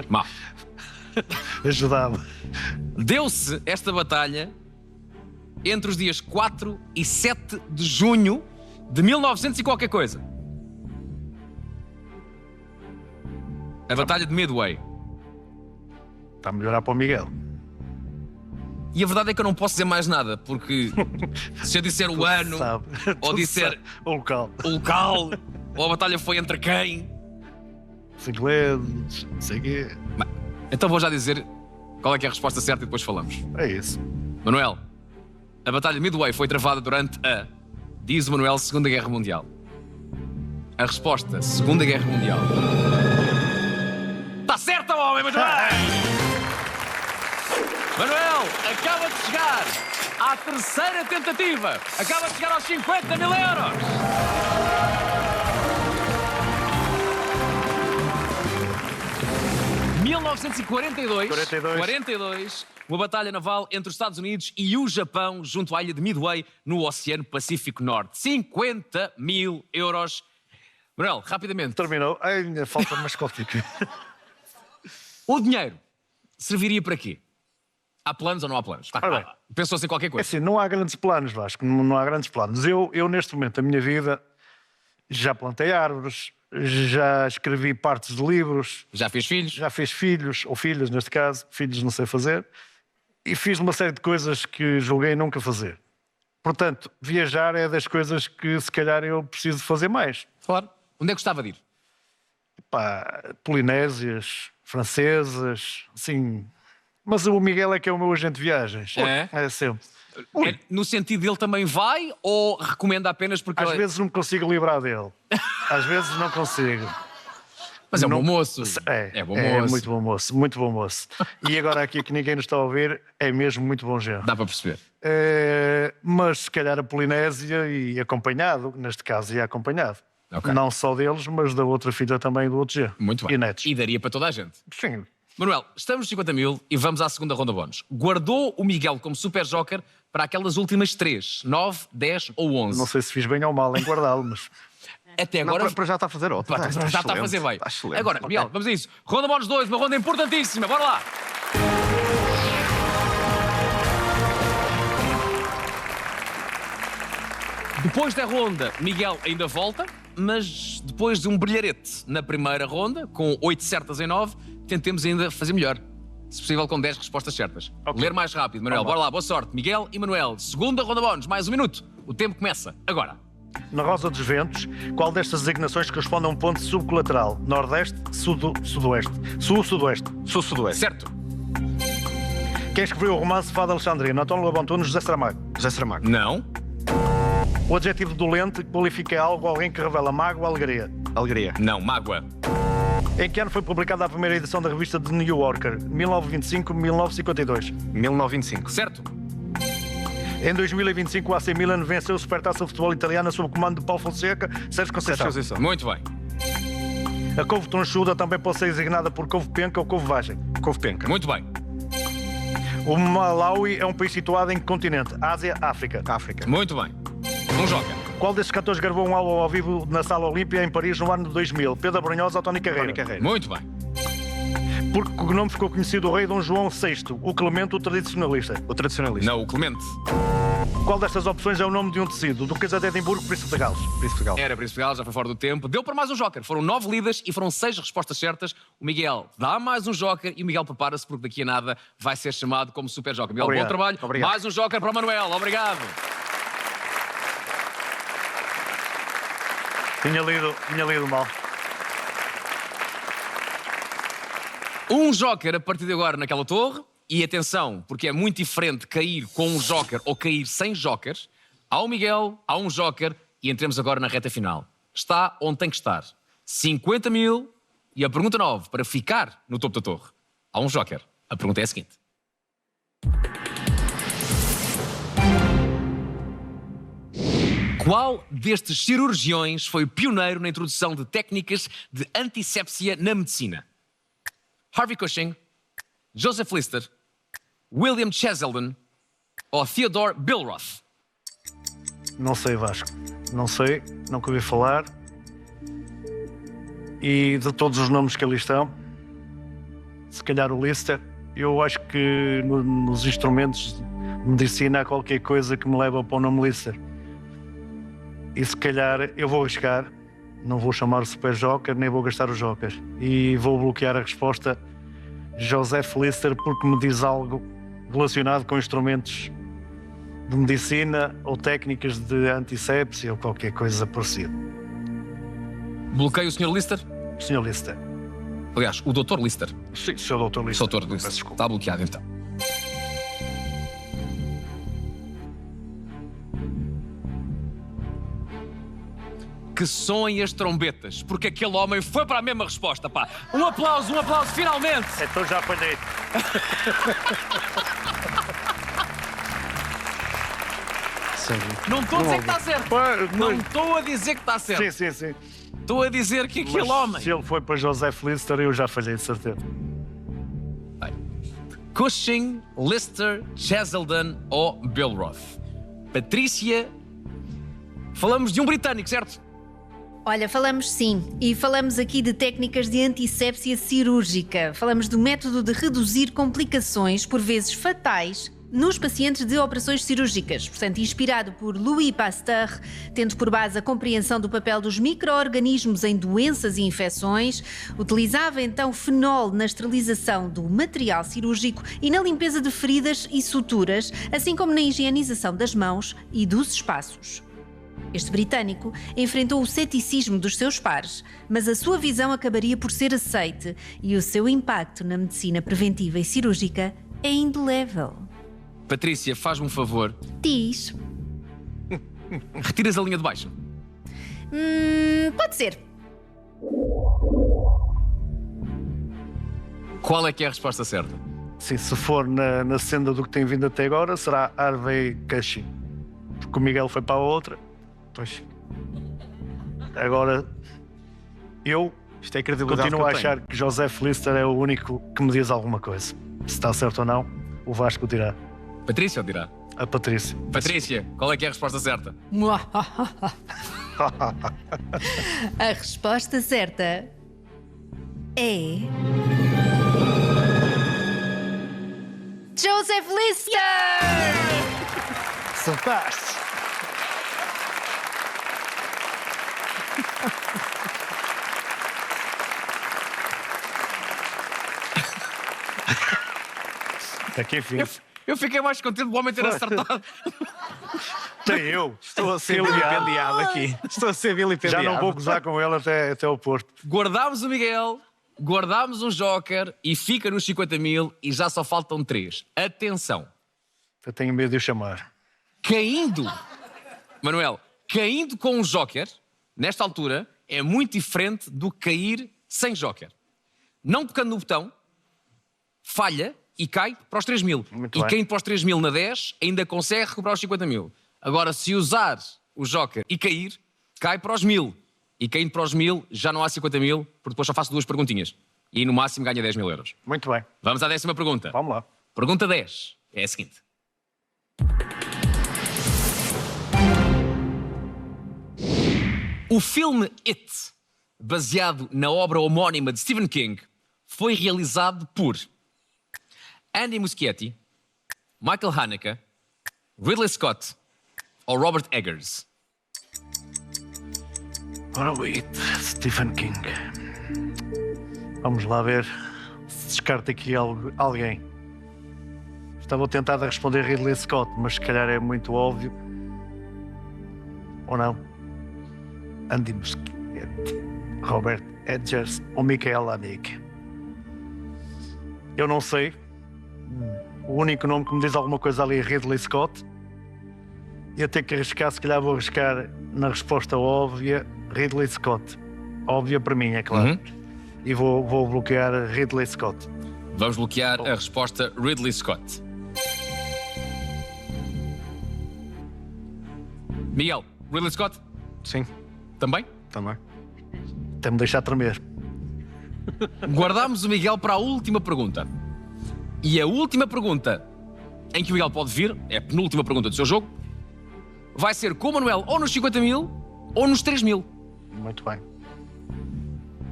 A: Mal.
C: Ajudava.
A: Deu-se esta batalha entre os dias 4 e 7 de junho de 1900 e qualquer coisa. A Batalha de Midway.
C: Está a melhorar para o Miguel.
A: E a verdade é que eu não posso dizer mais nada, porque se eu disser o ano,
C: Sabe.
A: ou
C: Tu
A: disser
C: sabe. O local.
A: o local, ou a batalha foi entre quem,
C: Os ingleses, não sei o quê.
A: então vou já dizer qual é que é a resposta certa e depois falamos.
C: É isso.
A: Manuel, a batalha de Midway foi travada durante a, diz o Manuel, Segunda Guerra Mundial. A resposta, Segunda Guerra Mundial. Está certa, homem, muito bem! Manuel, acaba de chegar à terceira tentativa. Acaba de chegar aos 50 mil euros. Em 1942, uma batalha naval entre os Estados Unidos e o Japão junto à ilha de Midway, no Oceano Pacífico Norte. 50 mil euros. Manuel, rapidamente,
C: Terminou. Ai, ainda falta mais cóptica.
A: o dinheiro serviria para quê? Há planos ou não há planos?
C: Ora bem.
A: Pensou-se em qualquer
C: É
A: coisa.
C: assim, não há grandes planos, Vasco. Não há grandes planos. Eu, neste momento da minha vida, já plantei árvores, já escrevi partes de livros,
A: Já fez filhos?
C: já fiz filhos, ou filhas neste caso, filhos não sei fazer, e fiz uma série de coisas que julguei nunca fazer. Portanto, viajar é das coisas que se calhar eu preciso fazer mais.
A: Claro. Onde é que gostava de ir?
C: Pá, polinésias, francesas, assim. Mas o Miguel é que é o meu agente de viagens.
A: É?
C: Sempre.
A: É, no sentido dele também vai ou recomenda apenas porque...
C: Às
A: ele-
C: vezes não me consigo livrar dele. Às vezes não consigo.
A: Mas é um
C: não-
A: bom moço.
C: É
A: bom moço.
C: muito bom moço, muito bom moço. E agora aqui que ninguém nos está a ouvir, é mesmo muito bom género.
A: Dá para perceber.
C: Mas se calhar a Polinésia e acompanhado, neste caso ia acompanhado.
A: Ok.
C: Não só deles, mas da outra filha também do outro género.
A: Muito bem.
C: E netos.
A: E daria para toda a gente.
C: Sim.
A: Manuel, estamos nos 50 mil e vamos à segunda ronda bónus. Guardou o Miguel como super joker para aquelas últimas 3, 9, 10 ou 11.
C: Não sei se fiz bem ou mal em guardá-lo, mas
A: Até
D: Não,
A: agora...
D: para já está a fazer outra.
A: Pá, já está a fazer bem.
D: Está excelente.
A: Agora,
D: Ok.
A: Miguel, vamos a isso. Ronda bónus 2, uma ronda importantíssima. Bora lá. Depois da ronda, Miguel ainda volta, mas depois de um brilharete na primeira ronda, com 8 certas em 9, tentemos ainda fazer melhor. Se possível, com 10 respostas certas.
C: Ok.
A: Ler mais rápido, Manuel.
C: Vamos lá.
A: Bora lá, boa sorte. Miguel e Manuel, segunda ronda bónus, mais um minuto. O tempo começa agora.
C: na Rosa dos Ventos, qual destas designações corresponde a um ponto subcolateral? Nordeste, Sudoeste. Sul-Sudoeste.
D: Sul-Sudoeste.
A: Certo?
C: Quem escreveu o romance Fado Alexandrino? António Lobo Antunes, José Saramago.
D: José Saramago.
A: Não.
C: O adjetivo dolente qualifica algo ou alguém que revela mágoa ou alegria.
D: Alegria.
A: Não. Mágoa.
C: Em que ano foi publicada a primeira edição da revista The New Yorker? 1925, 1952.
D: 1925.
A: Certo?
C: Em 2025, o AC Milan venceu o Supertaça de Futebol Italiana sob o comando de Paulo Fonseca, Sérgio Conceição.
D: Conceição.
A: Muito bem.
C: A couve tronchuda também pode ser designada por couve penca ou couve vagem.
D: Couve penca.
A: Muito bem.
C: O Malawi é um país situado em que continente? Ásia, África.
D: África.
A: Muito bem. Um joker.
C: Qual destes cantores gravou um álbum ao vivo na Sala Olímpia em Paris no ano de 2000? Pedro Brunhosa ou Tony Carreira?
D: Tony Carreira.
A: Muito bem.
C: Porque o nome ficou conhecido o rei Dom João VI, o Clemente, o tradicionalista.
D: O tradicionalista.
A: Não, o Clemente.
C: Qual destas opções é o nome de um tecido? Duquesa de Edimburgo, Príncipe de Gales.
D: Príncipe de Gales.
A: Era Príncipe de Gales, já foi fora do tempo. Deu para mais um joker. Foram 9 lidas e foram 6 respostas certas. O Miguel dá mais um joker e o Miguel prepara-se porque daqui a nada vai ser chamado como super joker. Miguel,
C: Obrigado.
A: bom trabalho.
D: Obrigado.
A: Mais um joker para o Manuel. Obrigado.
C: Tinha lido mal.
A: Um joker a partir de agora naquela torre. E atenção, porque é muito diferente cair com um joker ou cair sem jokers. Há um Miguel, há um joker e entremos agora na reta final. Está onde tem que estar. 50 mil e a pergunta 9 para ficar no topo da torre. Há um joker. A pergunta é a seguinte. Qual destes cirurgiões foi pioneiro na introdução de técnicas de antissepsia na medicina? Harvey Cushing, Joseph Lister, William Cheselden ou Theodore Billroth?
C: Não sei, Vasco. Não sei, nunca ouvi falar. E de todos os nomes que ali estão, se calhar o Lister, eu acho que nos instrumentos de medicina há qualquer coisa que me leva para o nome Lister. E se calhar eu vou arriscar, não vou chamar o Super Joker, nem vou gastar os Jokers. E vou bloquear a resposta Joseph Lister porque me diz algo relacionado com instrumentos de medicina ou técnicas de antissepsia ou qualquer coisa parecida.
A: Bloqueio o Sr. Lister?
C: Sr. Lister.
A: Aliás, o Dr. Lister.
C: Sim, Sr. Dr. Lister.
A: Sr. Dr.
C: Peço
A: Lister.
C: desculpa.
A: Está bloqueado então. Que soem as trombetas, porque aquele homem foi para a mesma resposta, pá. Um aplauso, finalmente!
C: Então já falhei.
A: Não estou a dizer que está certo. Não estou a dizer que está certo.
C: Sim, sim, sim.
A: Estou a dizer que aquele
C: Mas
A: homem...
C: se ele foi para Joseph Lister, eu já falhei, de certeza.
A: Cushing, Lister, Cheselden ou Bill Roth? Patrícia, falamos de um britânico, certo?
B: Olha, falamos sim, e falamos aqui de técnicas de antissépsia cirúrgica. Falamos do método de reduzir complicações, por vezes fatais, nos pacientes de operações cirúrgicas. Portanto, inspirado por Louis Pasteur, tendo por base a compreensão do papel dos micro-organismos em doenças e infecções, utilizava então fenol na esterilização do material cirúrgico e na limpeza de feridas e suturas, assim como na higienização das mãos e dos espaços. Este britânico enfrentou o ceticismo dos seus pares, mas a sua visão acabaria por ser aceite e o seu impacto na medicina preventiva e cirúrgica é indelével.
A: Patrícia, faz-me um favor.
B: Diz.
A: Retiras a linha de baixo.
B: Pode ser.
A: Qual é que é a resposta certa?
C: Sim, se for na senda do que tem vindo até agora, será Harvey Cushing. Porque o Miguel foi para a outra.
D: Pois,
C: Agora, eu
D: isto é a credibilidade
C: continuo a
D: que eu tenho.
C: achar que Joseph Lister é o único que me diz alguma coisa. Se está certo ou não, o Vasco dirá.
A: Patrícia ou dirá?
C: A Patrícia.
A: Patrícia, qual é que é a resposta certa?
B: A resposta certa é... Joseph Lister!
C: Acertaste! Aqui, enfim.
A: Eu fiquei mais contente do homem ter acertado.
C: Tem eu.
D: Estou a ser vilipendiado aqui. Estou a ser vilipendiado.
C: Já não vou gozar com ele até o Porto.
A: Guardámos o Miguel, guardámos um joker e fica nos 50 mil e já só faltam 3. Atenção.
C: Eu tenho medo de o chamar.
A: Caindo, Manuel, caindo com um joker, nesta altura, é muito diferente do que cair sem joker. Não tocando no botão, falha e cai para os 3 mil.
C: Muito
A: E
C: bem.
A: caindo para os 3 mil na 10, ainda consegue recuperar os 50 mil. Agora, se usar o joker e cair, cai para os 1000. E caindo para os 1000, já não há 50 mil, porque depois só faço 2 perguntinhas. E aí, no máximo, ganha 10 mil euros.
C: Muito bem.
A: Vamos à 10ª pergunta.
C: Vamos lá.
A: Pergunta 10 é a seguinte. O filme It, baseado na obra homónima de Stephen King, foi realizado por Andy Muschietti, Michael Haneke, Ridley Scott ou Robert Eggers.
C: Ora, o It, Stephen King. Vamos lá ver se descarta aqui alguém. Estava tentado a responder Ridley Scott, mas se calhar é muito óbvio. Ou não? Andy Muschietti, Robert Eggers ou Michael Haneke. Eu não sei. O único nome que me diz alguma coisa ali é Ridley Scott. Eu tenho que arriscar, se calhar vou arriscar na resposta óbvia, Ridley Scott. Óbvia para mim, é claro. E vou bloquear Ridley Scott.
A: Vamos bloquear a resposta Ridley Scott. Miguel, Ridley Scott?
D: Sim,
A: Também?
D: também.
C: Até me deixar tremer.
A: Guardámos o Miguel para a última pergunta. E a última pergunta em que o Miguel pode vir, é a penúltima pergunta do seu jogo, vai ser com o Manuel ou nos 50 mil ou nos 3 mil.
C: Muito bem.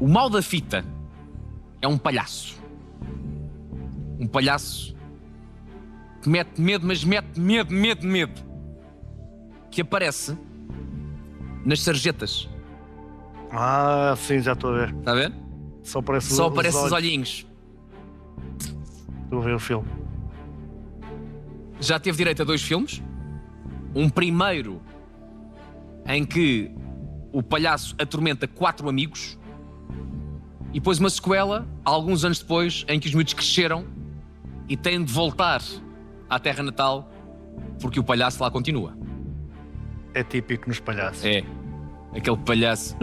A: O mau da fita é um palhaço. Um palhaço que mete medo, mas mete medo. Que aparece nas sarjetas.
C: Ah, sim, já estou a ver.
A: Está a ver?
C: Só aparece
A: Só aparece os olhinhos.
C: Estou a ver o filme.
A: já teve direito a 2 filmes. Um primeiro em que o palhaço atormenta 4 amigos. E depois uma sequela, alguns anos depois, em que os miúdos cresceram e têm de voltar à terra natal porque o palhaço lá continua.
C: É típico nos palhaços.
A: É, aquele palhaço.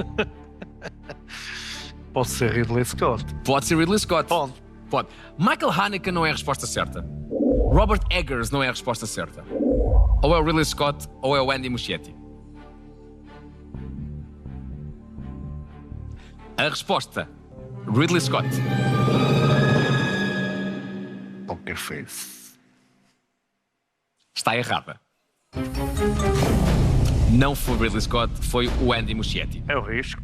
C: Pode ser Ridley Scott.
A: Pode ser Ridley Scott.
C: Pode.
A: Michael Haneke não é a resposta certa. Robert Eggers não é a resposta certa. Ou é o Ridley Scott ou é o Andy Muschietti. A resposta, Ridley Scott.
C: Poker Face.
A: Está errada. Não foi Ridley Scott, foi o Andy Muschietti.
C: É o risco.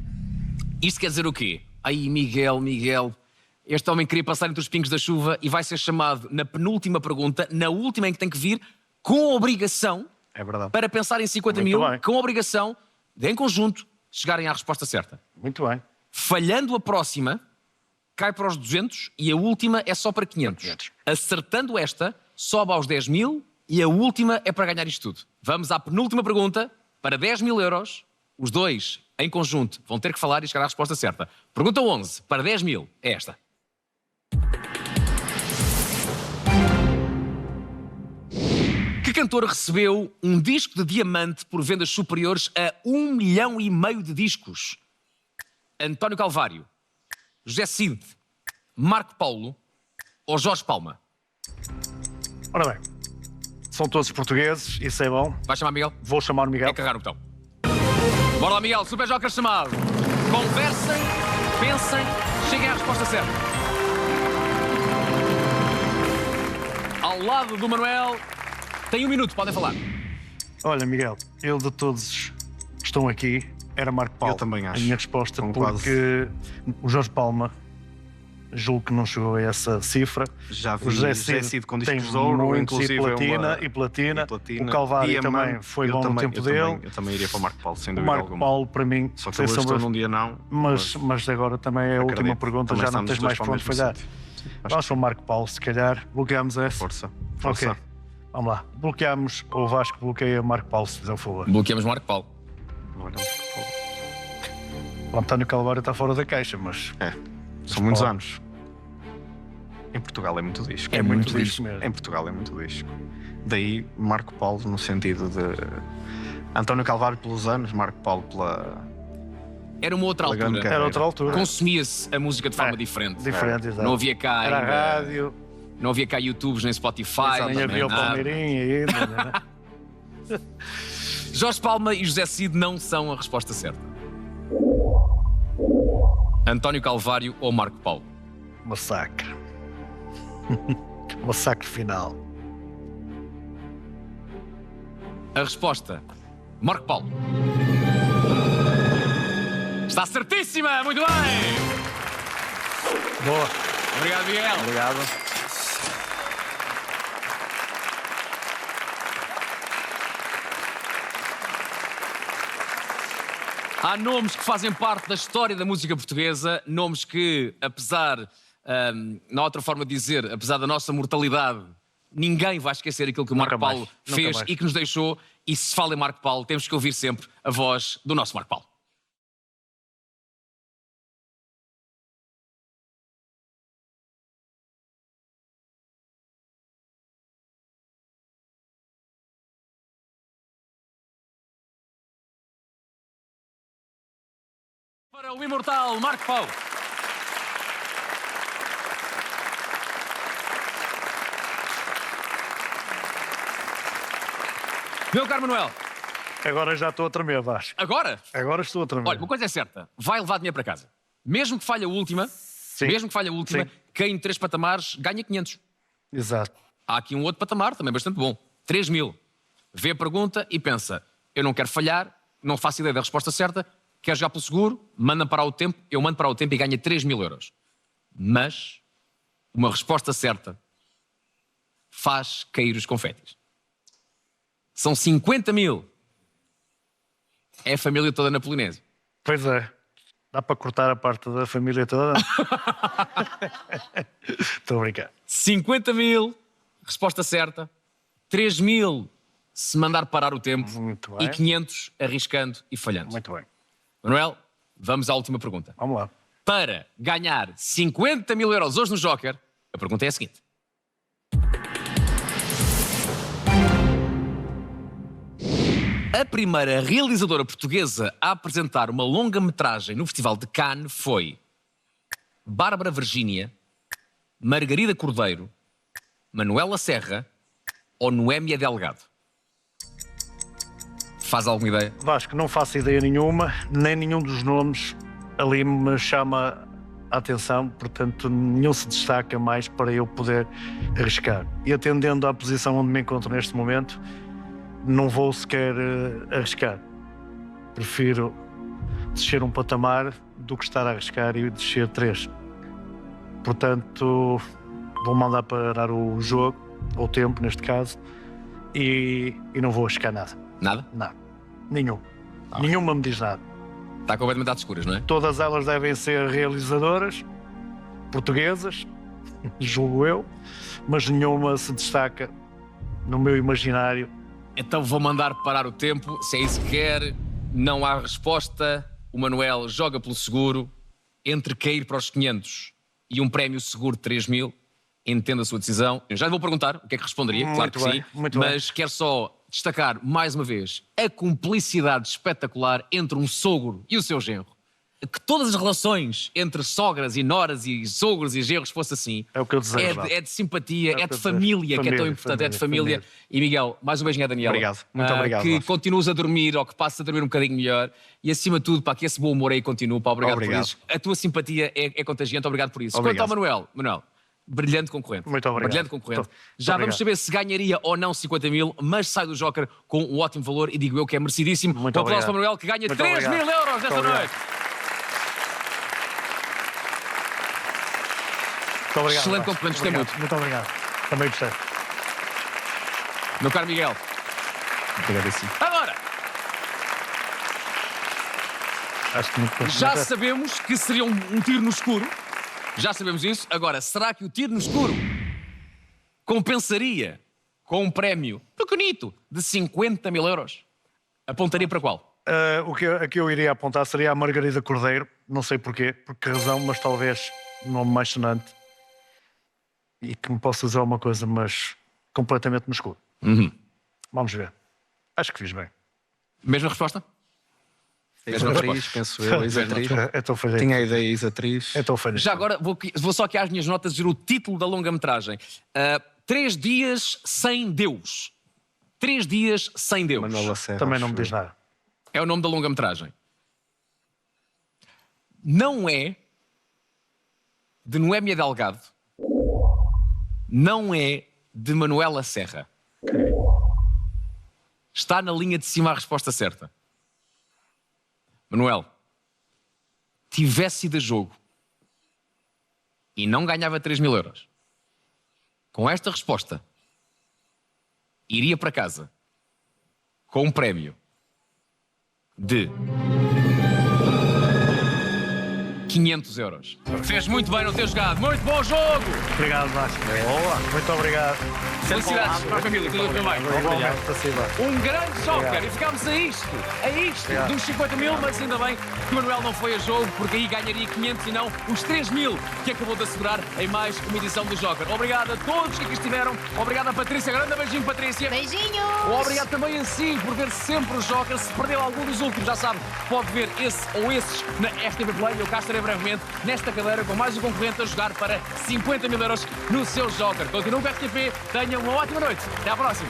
A: Isto quer dizer o quê? Aí, Miguel, este homem queria passar entre os pingos da chuva e vai ser chamado na penúltima pergunta, na última em que tem que vir, com obrigação,
C: É verdade.
A: para pensar em 50
C: Muito
A: mil,
C: bem.
A: com obrigação de, em conjunto, chegarem à resposta certa.
C: Muito bem.
A: Falhando a próxima, cai para os 200 e a última é só para 500.
C: 500.
A: Acertando esta, sobe aos 10 mil e a última é para ganhar isto tudo. Vamos à penúltima pergunta, para 10 mil euros. Os dois, em conjunto, vão ter que falar e chegar à resposta certa. Pergunta 11, para 10 mil, é esta. Que cantor recebeu um disco de diamante por vendas superiores a 1,5 milhão de discos? António Calvário, José Cid, Marco Paulo ou Jorge Palma?
C: Ora bem, são todos portugueses, isso é bom.
A: Vai chamar Miguel?
C: Vou chamar o Miguel.
A: É carregar o botão. Bora lá, Miguel, Super Joker chamado. Conversem, pensem, cheguem à resposta certa. Ao lado do Manuel, tem 1 minuto, podem falar.
C: Olha, Miguel, eu de todos que estão aqui, era Marco Paulo.
D: Eu também acho.
C: A minha resposta,
D: Com
C: porque o Jorge Palma, julgo que não chegou a essa cifra.
D: Já vi
C: O José
D: Cid
C: Cid
D: com
C: tem
D: discos de ouro,
C: muitos,
D: inclusive
C: e platina. O Calvário
D: Diamante.
C: também foi
D: Eu
C: bom no
D: também-
C: tempo
D: eu
C: dele.
D: também- Eu também iria para o Marco Paulo, sem
C: O
D: dúvida
C: Marco
D: alguma.
C: Paulo, para mim,
D: Só que
C: sem
D: hoje
C: sombra-
D: estou num dia não.
C: mas agora também é a última
D: acredito.
C: pergunta,
D: Também
C: já não
D: estamos
C: tens
D: os
C: mais
D: dois para
C: para
D: o
C: onde
D: mesmo
C: falhar.
D: sítio.
C: Vamos para o Marco Paulo, se calhar. Bloqueamos essa.
D: Força.
C: Ok,
D: Força.
C: vamos lá. Bloqueamos, o Vasco bloqueia Marco Paulo, se fizer o favor.
A: Bloqueamos Marco Paulo.
D: Olhamos para o Paulo.
C: O António Calvário está fora da caixa, mas
D: É, são muitos
C: Paulo.
D: anos. Em Portugal é muito disco.
A: É muito
C: disco mesmo.
D: Em Portugal é muito disco. Daí Marco Paulo no sentido de António Calvário pelos anos, Marco Paulo pela
A: Era uma outra
D: Pela grande
A: altura.
D: carreira.
C: era outra altura.
A: Consumia-se a música de forma
C: É,
A: diferente.
C: Diferente, exato.
A: Não havia cá
C: Era
A: ainda-
C: a rádio,
A: não havia cá YouTubes nem Spotify.
C: nem havia o
A: nada.
C: Palmeirinho ainda. Né?
A: Jorge Palma e José Cid não são a resposta certa. António Calvário ou Marco Paulo?
C: Massacre. Massacre final.
A: A resposta, Marco Paulo. Está certíssima, muito bem!
C: Boa.
A: Obrigado, Miguel.
C: Obrigado.
A: Há nomes que fazem parte da história da música portuguesa, nomes que, apesar, na outra forma de dizer, apesar da nossa mortalidade, ninguém vai esquecer aquilo que o Marco
C: Nunca mais,
A: Paulo
C: nunca
A: fez
C: mais.
A: e que nos deixou. E se fala em Marco Paulo, temos que ouvir sempre a voz do nosso Marco Paulo. Para o imortal Marco Paulo. Meu caro Manuel,
C: Agora já estou a tremer, Vasco.
A: agora,
C: Agora estou a tremer.
A: olha, uma coisa é certa, vai levar dinheiro para casa. Mesmo que falhe a última,
C: Sim.
A: Sim. Quem em 3 patamares ganha 500.
C: Exato.
A: Há aqui um outro patamar também bastante bom, 3 mil. Vê a pergunta e pensa, eu não quero falhar, não faço ideia da resposta certa, quero jogar pelo seguro, manda parar o tempo, eu mando parar o tempo e ganho 3 mil euros. Mas uma resposta certa faz cair os confetes. São 50 mil. É a família toda na Polinésia.
C: Pois é. Dá para cortar a parte da família toda? Estou a brincar.
A: 50 mil, resposta certa. 3.000 se mandar parar o tempo
C: Muito
A: e
C: bem.
A: 500 arriscando e falhando.
C: Muito bem.
A: Manuel, vamos à última pergunta.
C: Vamos lá.
A: Para ganhar 50.000 euros hoje no Joker, a pergunta é a seguinte. A primeira realizadora portuguesa a apresentar uma longa-metragem no Festival de Cannes foi Bárbara Virgínia, Margarida Cordeiro, Manuela Serra ou Noémia Delgado? Faz alguma ideia?
C: Vasco, não faço ideia nenhuma, nem nenhum dos nomes ali me chama a atenção, portanto, nenhum se destaca mais para eu poder arriscar. E atendendo à posição onde me encontro neste momento, não vou sequer arriscar. Prefiro descer um patamar do que estar a arriscar e descer 3. Portanto, vou mandar parar o jogo, ou o tempo neste caso, e não vou arriscar nada.
A: Nada?
C: Nada. Nenhum. Nenhuma me diz nada.
A: Está completamente às escuras, não é?
C: Todas elas devem ser realizadoras, portuguesas, julgo eu, mas nenhuma se destaca no meu imaginário.
A: Então vou mandar parar o tempo. Se é isso que quer, não há resposta. O Manuel joga pelo seguro. Entre cair para os 500 e um prémio seguro de 3.000, entenda a sua decisão. Eu já lhe vou perguntar o que é que responderia, claro
C: Muito
A: que
C: bem,
A: sim.
C: muito
A: Mas quero só destacar mais uma vez a cumplicidade espetacular entre um sogro e o seu genro. Que todas as relações entre sogras e noras e sogros e genros fosse assim.
C: É o que eu desejo.
A: É de simpatia,
C: É o
A: é
C: que
A: de
C: eu
A: família,
C: desejo.
A: que é tão
C: Família,
A: importante, é de
C: família,
A: família. E Miguel, mais um beijinho à Daniela.
D: Obrigado. Muito obrigado,
A: Que
D: Vasco.
A: continues a dormir ou que passes a dormir um bocadinho melhor. E acima de tudo, que esse bom humor aí continue. Obrigado por
D: Obrigado.
A: isso. A tua simpatia é contagiante. Obrigado por isso.
D: Obrigado.
A: Quanto ao Manuel, brilhante concorrente.
C: Muito obrigado.
A: Brilhante concorrente.
C: Muito
A: Já vamos
C: obrigado.
A: saber se ganharia ou não 50.000, mas sai do Joker com um ótimo valor e digo eu que é merecidíssimo.
C: Muito
A: Um aplauso
C: obrigado.
A: para o Manuel, que ganha
C: Muito
A: 3.000
C: obrigado.
A: euros nesta
C: Muito
A: noite.
C: obrigado. Muito obrigado.
A: Excelente
C: Vasco.
A: concorrente, gostei
C: Obrigado. Muito obrigado. Também gostei.
A: Meu caro Miguel. Agora,
C: Acho que muito
A: já sabemos que seria um tiro no escuro. Já sabemos isso. Agora, será que o tiro no escuro compensaria com um prémio pequenito de 50.000 euros? Apontaria para qual?
C: A que eu iria apontar seria a Margarida Cordeiro. Não sei porquê, por que razão, mas talvez um nome mais sonante. E que me possa dizer alguma coisa, mas completamente no escuro. Vamos ver. Acho que fiz bem.
A: Mesma resposta?
D: Ex-atriz, penso eu, ex-atriz.
C: Então foi
D: Tinha a ideia ex-atriz.
C: Então foi
A: Já agora, vou só aqui às minhas notas dizer o título da longa-metragem. 3 dias sem Deus. 3 dias sem Deus.
D: Manuela Serra.
C: Também não me
D: acho
C: diz nada.
A: É o nome da longa-metragem. Não é de Noémia Delgado. Não é de Manuela Serra. Está na linha de cima a resposta certa. Manuel, tivesse ido a jogo e não ganhava 3.000 euros, com esta resposta, iria para casa com um prémio de 500 euros. Fez muito bem não ter jogado. Muito bom jogo!
C: Obrigado, Vasco. Boa. Muito obrigado.
A: Felicidades para a família, tudo bem.
C: Igualmente, para si, Vasco.
A: Um grande Joker e ficámos a isto dos 50.000, mas ainda bem que o Manuel não foi a jogo, porque aí ganharia 500 e não os 3.000 que acabou de assegurar em mais uma edição do Joker. Obrigado a todos que aqui estiveram. Obrigado a Patrícia. Grande beijinho, Patrícia.
B: Beijinhos!
A: Obrigado também a si por ver sempre o Joker. Se perdeu algum dos últimos, já sabe, pode ver esse ou esses na RTP Play. Eu cá estarei brevemente nesta cadeira com mais um concorrente a jogar para 50.000 euros no seu Joker. Continuem com a RTP. Tenham uma ótima noite. Até à próxima.